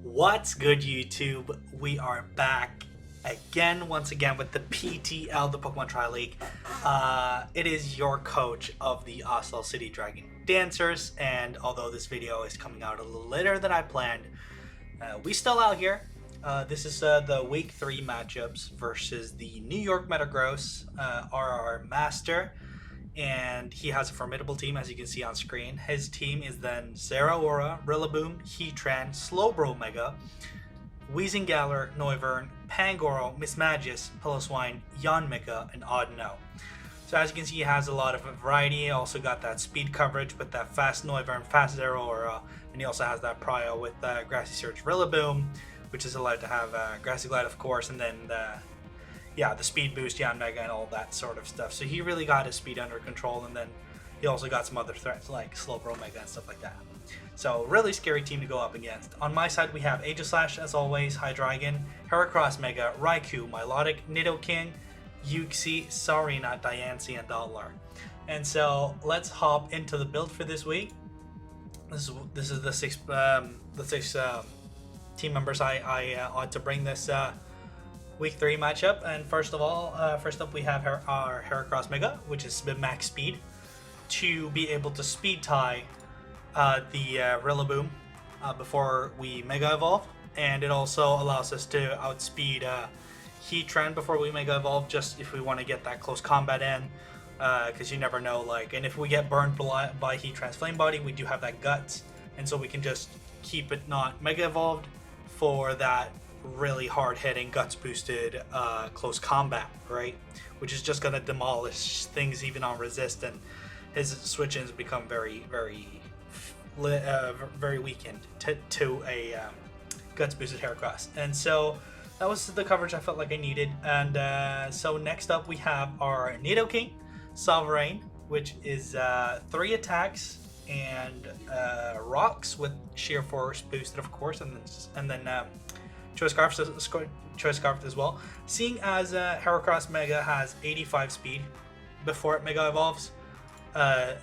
What's good, YouTube? We are back once again with the PTL, the Pokemon Trial League. It is your coach of the Oslo City Dragon Dancers, and although this video is coming out a little later than I planned, we still out here. This is the Week 3 matchups versus the New York Metagross, RR Master, and he has a formidable team, as you can see on screen. His team is then Zeraora, Rillaboom, Heatran, Slowbro Mega, Weezingale, Noivern, Pangoro, Mismagius, Piloswine, Yanmega, and Audino. So as you can see, he has a lot of variety. He also got that speed coverage with that fast Noivern, fast Zeraora, and he also has that prio with Grassy Surge Rillaboom, which is allowed to have Grassy Glide, of course, and then the speed boost, Yanmega, and all that sort of stuff. So he really got his speed under control, and then he also got some other threats like Slowbro Mega and stuff like that. So really scary team to go up against. On my side, we have Aegislash, as always, Hydreigon, Heracross Mega, Raikou, Milotic, Nidoking, Uxie, Sarina, Diancie, and Dollar. And so let's hop into the build for this week. This is the six team members I ought to bring this Week 3 matchup. And first up we have our Heracross Mega, which is max speed, to be able to speed tie the Rillaboom before we Mega Evolve, and it also allows us to outspeed Heatran before we Mega Evolve, just if we want to get that close combat in, because you never know, and if we get burned by Heatran's Flame Body, we do have that Guts, and so we can just keep it not Mega Evolved for that really hard-hitting Guts boosted close combat, right? Which is just going to demolish things even on resist, and his switch-ins become very weakened to a Guts boosted Heracross. And so that was the coverage I felt like I needed. And so next up we have our Nidoking Sovereign, which is 3 attacks and rocks with sheer force boosted, of course, and then Choice Scarf as well. Seeing as Heracross Mega has 85 speed before it Mega Evolves, a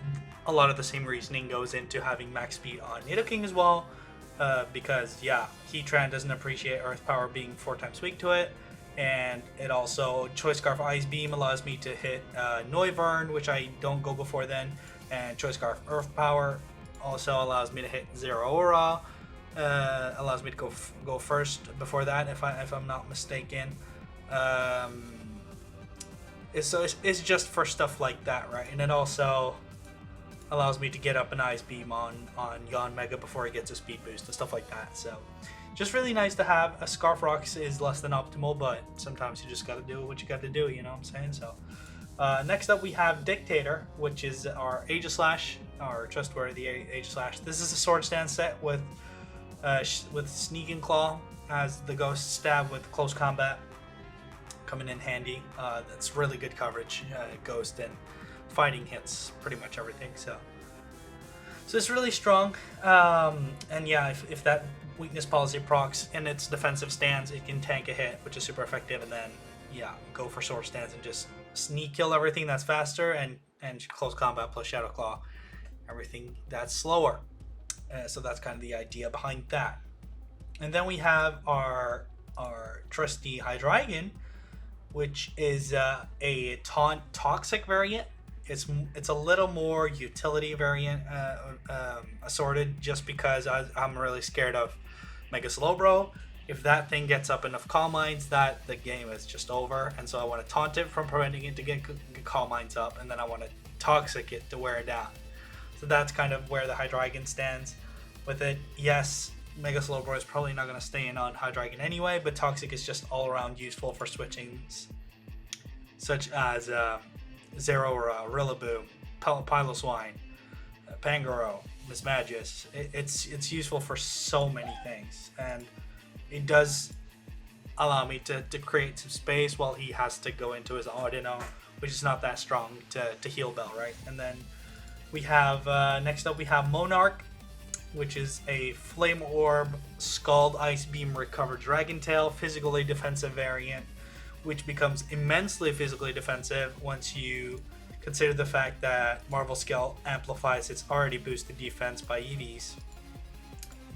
lot of the same reasoning goes into having max speed on Nidoking as well, because Heatran doesn't appreciate Earth Power being 4 times weak to it, and it also Choice Scarf Ice Beam allows me to hit Noivern, which I don't go before then, and Choice Scarf Earth Power also allows me to hit Zeraora. Allows me to go first before that, if I'm not mistaken. It's just for stuff like that, right? And it also allows me to get up an Ice Beam on Yanmega before he gets a speed boost and stuff like that. So just really nice to have. A Scarf Rocks is less than optimal, but sometimes you just gotta do what you gotta do, you know what I'm saying? So next up we have Dictator, which is our Aegislash, our trustworthy Aegislash. This is a Sword Stance set with Sneak and Claw as the Ghost Stab with close combat coming in handy. That's really good coverage. Ghost and fighting hits pretty much everything. So it's really strong. And yeah, if that weakness policy procs in its defensive stance, it can tank a hit, which is super effective. And then go for Sword Stance and just sneak kill everything that's faster, and close combat plus Shadow Claw everything that's slower. So that's kind of the idea behind that. And then we have our trusty Hydreigon, which is a Taunt Toxic variant. It's a little more utility variant assorted, just because I'm really scared of Mega Slowbro. If that thing gets up enough Calm Minds, the game is just over. And so I want to taunt it from preventing it to get Calm Minds up, and then I want to Toxic it to wear it down. So that's kind of where the Hydreigon stands with it. Yes, Mega Slowbro is probably not going to stay in on Hydreigon anyway, but Toxic is just all around useful for switchings, such as Zeraora, Rillaboom, Piloswine, Pangoro, Mismagius. It's useful for so many things, and it does allow me to create some space while he has to go into his Audino, which is not that strong to heal Bell, right? And then we have, next up we have Monarch, which is a Flame Orb, Scald Ice Beam Recover Dragon Tail, physically defensive variant, which becomes immensely physically defensive once you consider the fact that Marvel Scale amplifies its already boosted defense by EVs.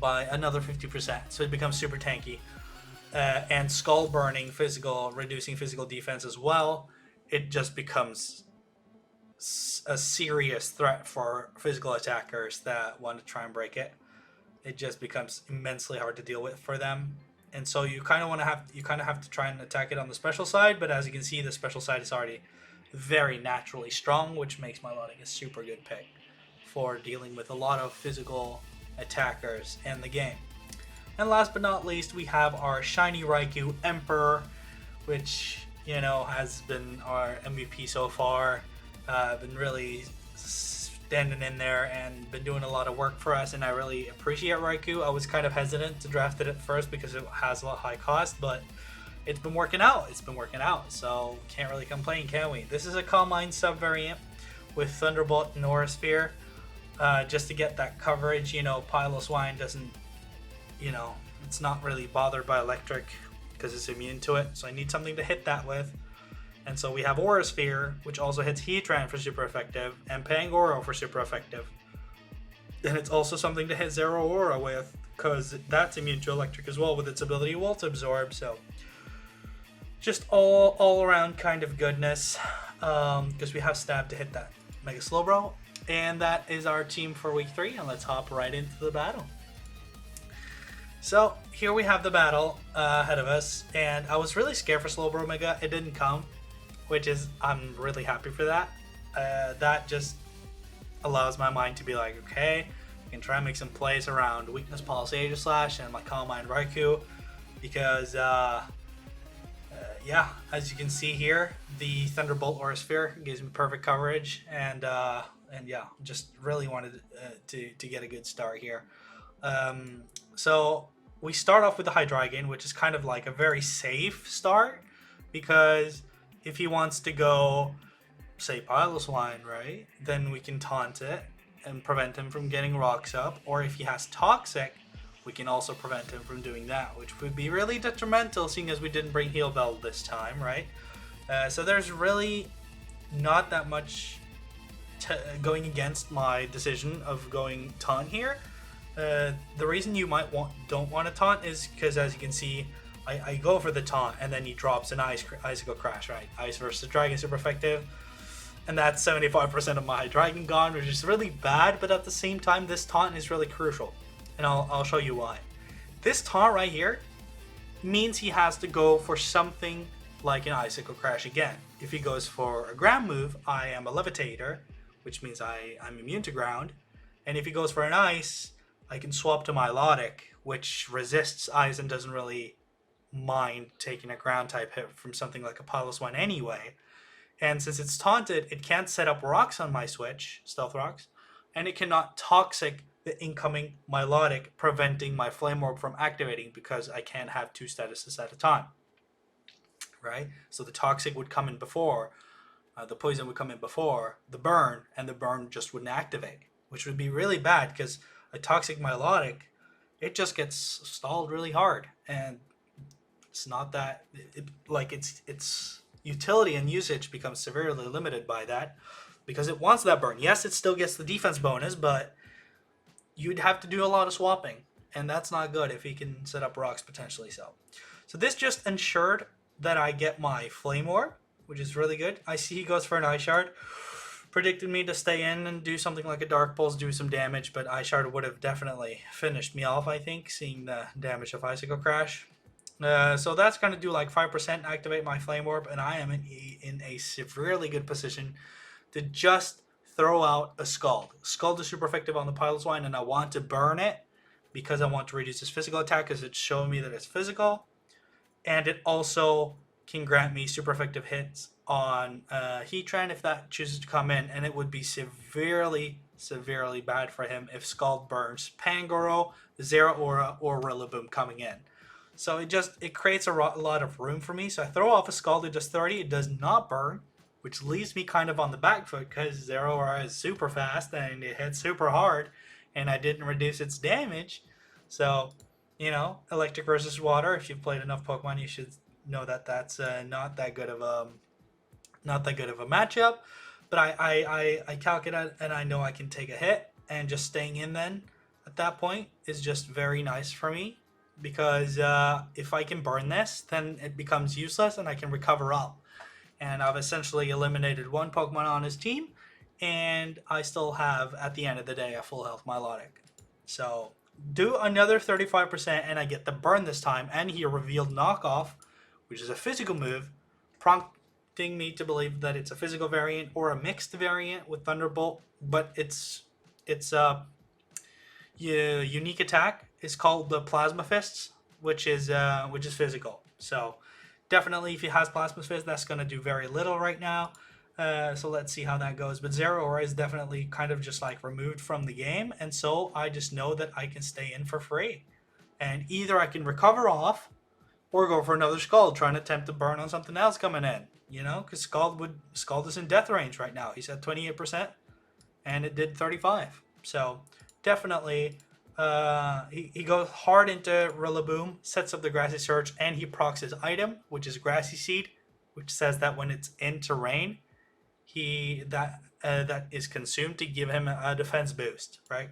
by another 50%, so it becomes super tanky. And skull burning physical, reducing physical defense as well. It just becomes a serious threat for physical attackers that want to try and break it. It just becomes immensely hard to deal with for them. And so you kind of have to try and attack it on the special side, but as you can see, the special side is already very naturally strong, which makes Milotic a super good pick for dealing with a lot of physical attackers in the game. And last but not least, we have our shiny Raikou Emperor, which, you know, has been our MVP so far. Been really standing in there and been doing a lot of work for us, and I really appreciate Raikou. I was kind of hesitant to draft it at first because it has a lot high cost, but it's been working out. So can't really complain, can we? This is a Calm Mind sub variant with Thunderbolt and Aura Sphere, just to get that coverage. You know, Piloswine doesn't, you know, it's not really bothered by electric because it's immune to it, so I need something to hit that with. And so we have Aura Sphere, which also hits Heatran for super effective, and Pangoro for super effective. And it's also something to hit Zeraora with, because that's immune to electric as well with its ability Volt Absorb. So just all around kind of goodness, because we have Stab to hit that Mega Slowbro. And that is our team for week 3, and let's hop right into the battle. So here we have the battle ahead of us, and I was really scared for Slowbro Mega. It didn't come, which is, I'm really happy for that. That just allows my mind to be like, okay, I can try and make some plays around Weakness Pulse, Aegislash, and my Calm Mind Raikou, because yeah, as you can see here, the Thunderbolt Aura Sphere gives me perfect coverage, and yeah, just really wanted to get a good start here. So we start off with the Hydreigon, which is kind of like a very safe start, because if he wants to go, say, Piloswine, right, then we can taunt it and prevent him from getting Rocks up. Or if he has Toxic, we can also prevent him from doing that, which would be really detrimental, seeing as we didn't bring Heal Bell this time, right? So there's really not that much going against my decision of going Taunt here. The reason you don't want to Taunt is because, as you can see, I go for the Taunt, and then he drops an Icicle Crash, right? Ice versus Dragon, super effective. And that's 75% of my Hydreigon gone, which is really bad, but at the same time, this Taunt is really crucial. And I'll show you why. This Taunt right here means he has to go for something like an Icicle Crash again. If he goes for a Ground move, I am a Levitator, which means I'm immune to Ground. And if he goes for an Ice, I can swap to Milotic, which resists Ice and doesn't really mind taking a Ground type hit from something like a Piloswine anyway. And since it's taunted, it can't set up rocks on my switch, Stealth Rocks, and it cannot Toxic the incoming Milotic, preventing my Flame Orb from activating because I can't have 2 statuses at a time, right? So the Toxic would come in before, the Poison would come in before the Burn, and the Burn just wouldn't activate, which would be really bad because a Toxic Milotic, it just gets stalled really hard, and it's not that, its utility and usage becomes severely limited by that because it wants that Burn. Yes, it still gets the defense bonus, but you'd have to do a lot of swapping, and that's not good if he can set up rocks potentially. So this just ensured that I get my Flame Orb, which is really good. I see he goes for an Ice Shard. Predicted me to stay in and do something like a Dark Pulse, do some damage, but Ice Shard would have definitely finished me off, I think, seeing the damage of Icicle Crash. So that's going to do like 5% activate my Flame Orb, and I am in a severely good position to just throw out a Scald. Scald is super effective on the Piloswine, and I want to burn it because I want to reduce his physical attack because it's showing me that it's physical. And it also can grant me super effective hits on Heatran if that chooses to come in, and it would be severely bad for him if Scald burns Pangoro, Zeraora, or Rillaboom coming in. So it creates a lot of room for me. So I throw off a Scald, it does 30, it does not burn, which leaves me kind of on the back foot because Zeraora is super fast and it hits super hard, and I didn't reduce its damage. So, you know, electric versus water, if you've played enough Pokemon, you should know that that's not that good of a matchup. But I calculate and I know I can take a hit, and just staying in then at that point is just very nice for me, because if I can burn this, then it becomes useless and I can recover up. And I've essentially eliminated one Pokemon on his team, and I still have, at the end of the day, a full health Milotic. So do another 35% and I get the burn this time, and he revealed knockoff, which is a physical move, prompting me to believe that it's a physical variant or a mixed variant with Thunderbolt, but it's a unique attack is called the Plasma Fists, which is physical. So definitely, if he has Plasma Fist, that's going to do very little right now. So let's see how that goes. But Zero Aura is definitely kind of just like removed from the game, and so I just know that I can stay in for free. And either I can recover off, or go for another Scald, trying to attempt to burn on something else coming in. You know, because Scald is in death range right now. He's at 28%, and it did 35. So definitely, he goes hard into Rillaboom, sets up the Grassy Surge, and he procs his item, which is Grassy Seed, which says that when it's in terrain, that is consumed to give him a defense boost, right?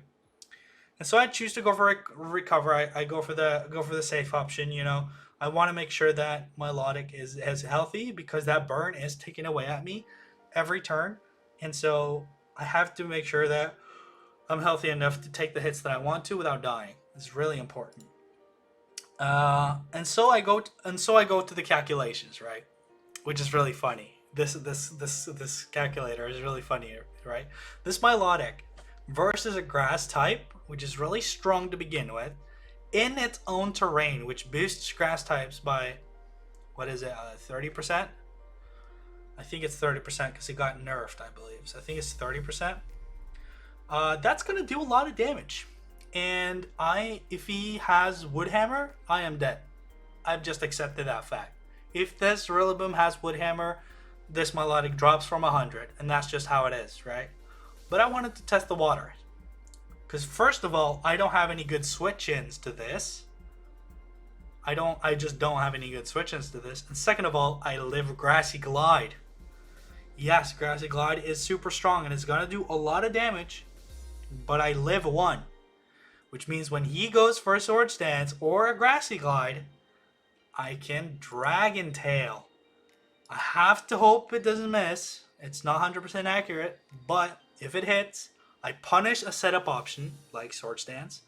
And so I choose to go for a recover. I go for the safe option. You know, I want to make sure that my Milotic is healthy, because that burn is taken away at me every turn, and so I have to make sure that I'm healthy enough to take the hits that I want to without dying. It's really important. And so I go to the calculations, right? Which is really funny. This calculator is really funny, right? This Milotic versus a grass type, which is really strong to begin with, in its own terrain, which boosts grass types by, what is it, 30%? I think it's 30% because it got nerfed, I believe. So I think it's 30%. That's gonna do a lot of damage. And if he has Woodhammer, I am dead. I've just accepted that fact. If this Rillaboom has Woodhammer, this Milotic drops from 100, and that's just how it is, right? But I wanted to test the water, because first of all, I don't have any good switch-ins to this. I just don't have any good switch-ins to this. And second of all, I live Grassy Glide. Yes, Grassy Glide is super strong, and it's gonna do a lot of damage, but I live 1. Which means when he goes for a Swords Dance or a Grassy Glide, I can Dragon Tail. I have to hope it doesn't miss. It's not 100% accurate, but if it hits, I punish a setup option like Swords Dance,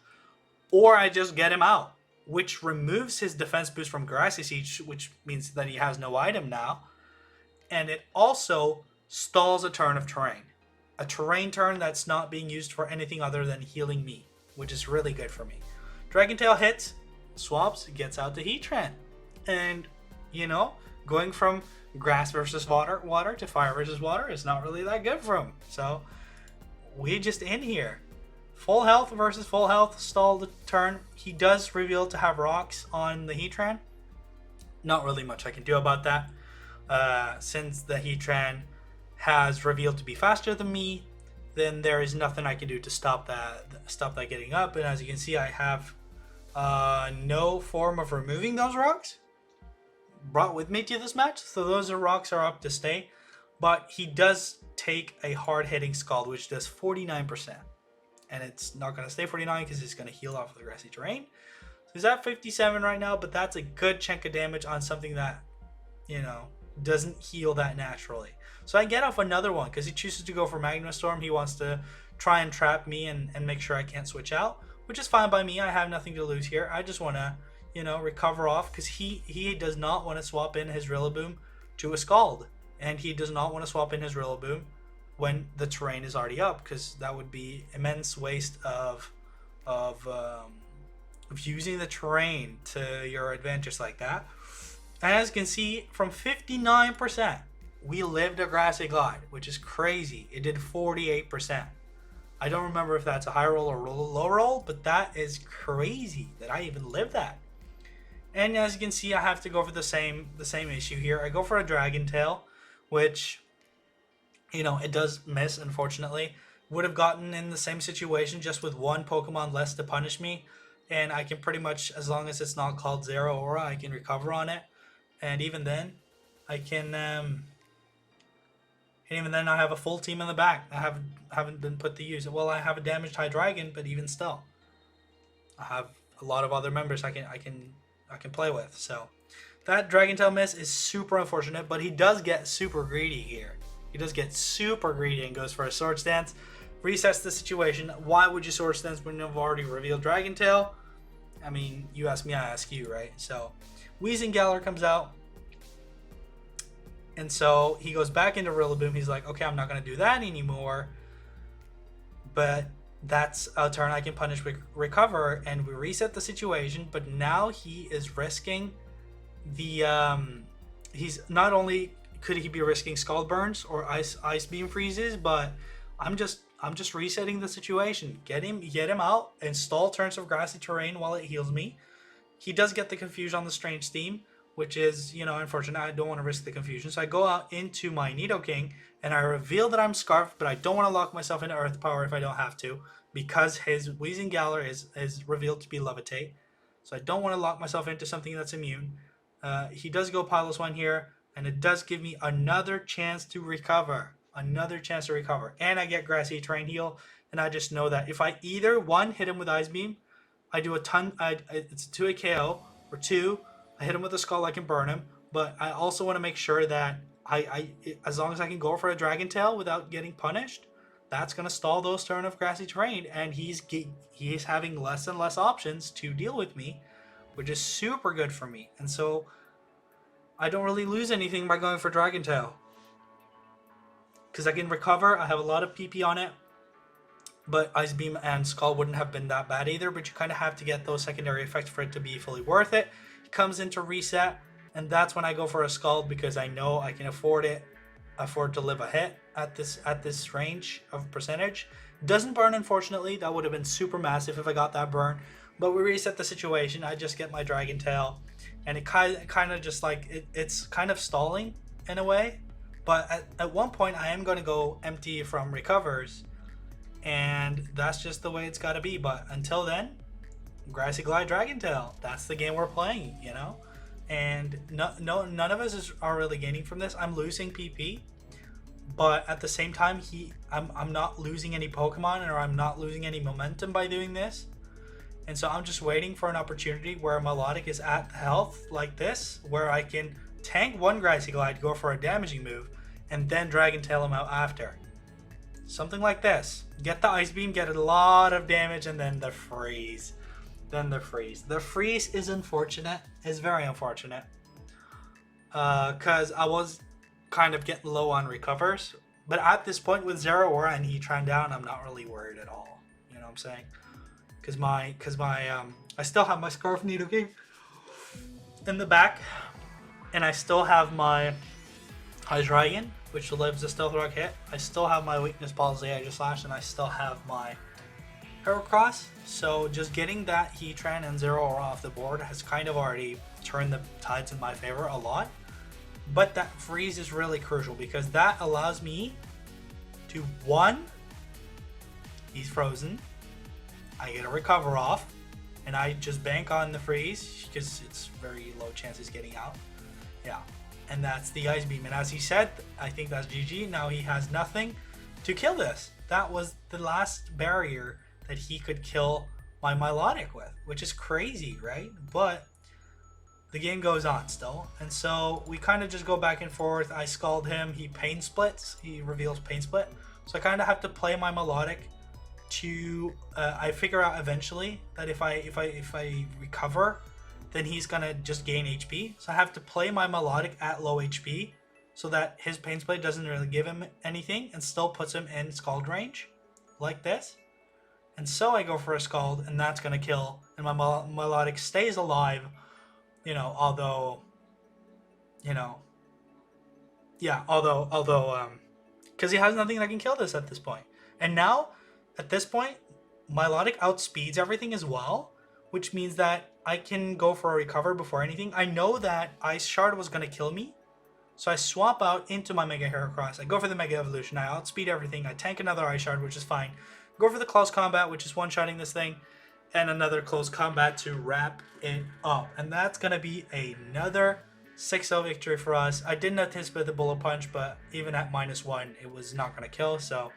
or I just get him out, which removes his defense boost from Grassy Siege, which means that he has no item now, and it also stalls a turn of terrain. A terrain turn that's not being used for anything other than healing me, which is really good for me. Dragon Tail hits, swaps, gets out the Heatran. And, you know, going from grass versus water to fire versus water is not really that good for him. So, we just in here. Full health versus full health, stall the turn. He does reveal to have rocks on the Heatran. Not really much I can do about that. Since the Heatran has revealed to be faster than me, then there is nothing I can do to stop that getting up. And as you can see, I have no form of removing those rocks brought with me to this match, so those rocks are up to stay. But he does take a hard-hitting Scald, which does 49%, and it's not going to stay 49 because it's going to heal off the grassy terrain. So he's at 57 right now, but that's a good chunk of damage on something that, you know, doesn't heal that naturally. So I get off another one because he chooses to go for Magma Storm. He wants to try and trap me and make sure I can't switch out, which is fine by me. I have nothing to lose here. I just want to, you know, recover off, because he does not want to swap in his Rillaboom to a Scald, and he does not want to swap in his Rillaboom when the terrain is already up, because that would be immense waste of using the terrain to your advantage like that. And as you can see, from 59%, we lived a Grassy Glide, which is crazy. It did 48%. I don't remember if that's a high roll or low roll, but that is crazy that I even lived that. And as you can see, I have to go for the same issue here. I go for a Dragon Tail, which, you know, it does miss, unfortunately. Would have gotten in the same situation just with one Pokemon less to punish me. And I can pretty much, as long as it's not called Zero Aura, I can recover on it. And even then, I can... and even then, I have a full team in the back. I haven't been put to use. Well, I have a damaged Hydreigon, but even still. I have a lot of other members I can play with. So that Dragon Tail miss is super unfortunate, but he does get super greedy here. He does get super greedy and goes for a Swords Dance. Resets the situation. Why would you Swords Dance when you've already revealed Dragon Tail? I mean, you ask me, I ask you, right? So Weezingale comes out. And so he goes back into Rillaboom. He's like, okay, I'm not going to do that anymore. But that's a turn I can punish with Recover, and we reset the situation. But now he is risking the he's not only could he be risking Scald Burns or Ice Beam Freezes, but I'm just resetting the situation. Get him out and stall turns of Grassy Terrain while it heals me. He does get the Confusion on the Strange Theme, which is, you know, unfortunate. I don't want to risk the confusion. So I go out into my Nidoking and I reveal that I'm Scarfed, but I don't want to lock myself into Earth Power if I don't have to, because his Weezingale is revealed to be Levitate. So I don't want to lock myself into something that's immune. He does go Pilot One here, and it does give me another chance to recover. Another chance to recover. And I get Grassy Terrain Heal, and I just know that if I either, one, hit him with Ice Beam, I do a ton, it's a 2-hit KO, or two, I hit him with a Skull, I can burn him, but I also want to make sure that as long as I can go for a Dragon Tail without getting punished, that's going to stall those turn of Grassy Terrain, and he's having less and less options to deal with me, which is super good for me. And so I don't really lose anything by going for Dragon Tail, because I can recover. I have a lot of PP on it, but Ice Beam and Skull wouldn't have been that bad either, but you kind of have to get those secondary effects for it to be fully worth it. It comes into reset, and that's when I go for a Skull, because I know I can afford to live a hit at this range of percentage. Doesn't burn, unfortunately. That would have been super massive if I got that burn, but we reset the situation. I just get my Dragon Tail, and it kind of just like it's kind of stalling in a way, but at one point I am going to go empty from recovers, and that's just the way it's got to be. But until then, Grassy Glide Dragon Tail, that's the game we're playing, you know. And none of us are really gaining from this. I'm losing PP, but at the same time, I'm not losing any Pokemon, or I'm not losing any momentum by doing this. And so I'm just waiting for an opportunity where Milotic is at health like this, where I can tank one Grassy Glide, go for a damaging move, and then Dragon Tail him out after. Something like this. Get the Ice Beam, get a lot of damage, and then the freeze. The freeze is unfortunate. It's very unfortunate. Because I was kind of getting low on recovers. But at this point with Zero Aura and Heatran down, I'm not really worried at all. You know what I'm saying? Because I still have my Scarf Nidoking in the back. And I still have my Hydreigon, which lives a Stealth Rock hit. I still have my Weakness Policy Aegis Slash, and I still have my Heracross. So just getting that Heatran and Zero Aura off the board has kind of already turned the tides in my favor a lot. But that freeze is really crucial, because that allows me to, one, he's frozen, I get a recover off, and I just bank on the freeze because it's very low chances getting out. Yeah, and that's the Ice Beam. And as he said, I think that's GG. Now he has nothing to kill this. That was the last barrier that he could kill my Milotic with, which is crazy, right? But the game goes on still, and so we kind of just go back and forth. I Scald him, he Pain Splits, he reveals Pain Split, so I kind of have to play my Milotic to I figure out eventually that if I recover, then he's gonna just gain HP, so I have to play my Milotic at low HP so that his Pain Split doesn't really give him anything and still puts him in Scald range like this. And so I go for a Scald, and that's gonna kill, and my Milotic stays alive. You know, although, because he has nothing that can kill this at this point. And now, at this point, Milotic outspeeds everything as well, which means that I can go for a recover before anything. I know that Ice Shard was going to kill me, so I swap out into my Mega Heracross. I go for the Mega Evolution, I outspeed everything, I tank another Ice Shard, which is fine. Go for the Close Combat, which is one-shotting this thing, and another Close Combat to wrap it up. And that's going to be another 6-0 victory for us. I didn't anticipate the Bullet Punch, but even at -1, it was not going to kill. So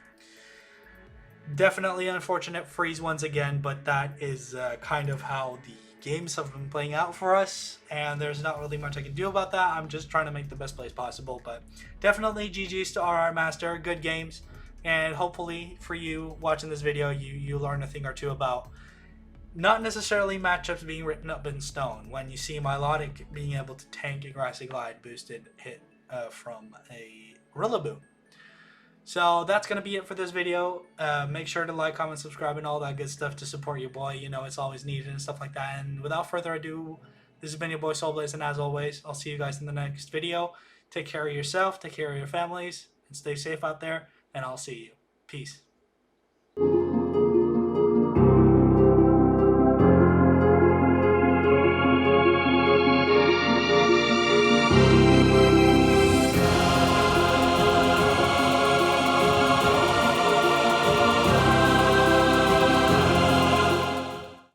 Definitely unfortunate freeze once again, but that is kind of how the games have been playing out for us, and there's not really much I can do about that. I'm just trying to make the best plays possible, but definitely GG's to RR Master. Good games, and hopefully for you watching this video, you learn a thing or two about not necessarily matchups being written up in stone. When you see Milotic being able to tank a Grassy Glide boosted hit from a Rillaboom. So that's going to be it for this video. Make sure to like, comment, subscribe, and all that good stuff to support your boy. You know, it's always needed and stuff like that. And without further ado, this has been your boy Soulblaze, and as always, I'll see you guys in the next video. Take care of yourself, take care of your families, and stay safe out there, and I'll see you. Peace.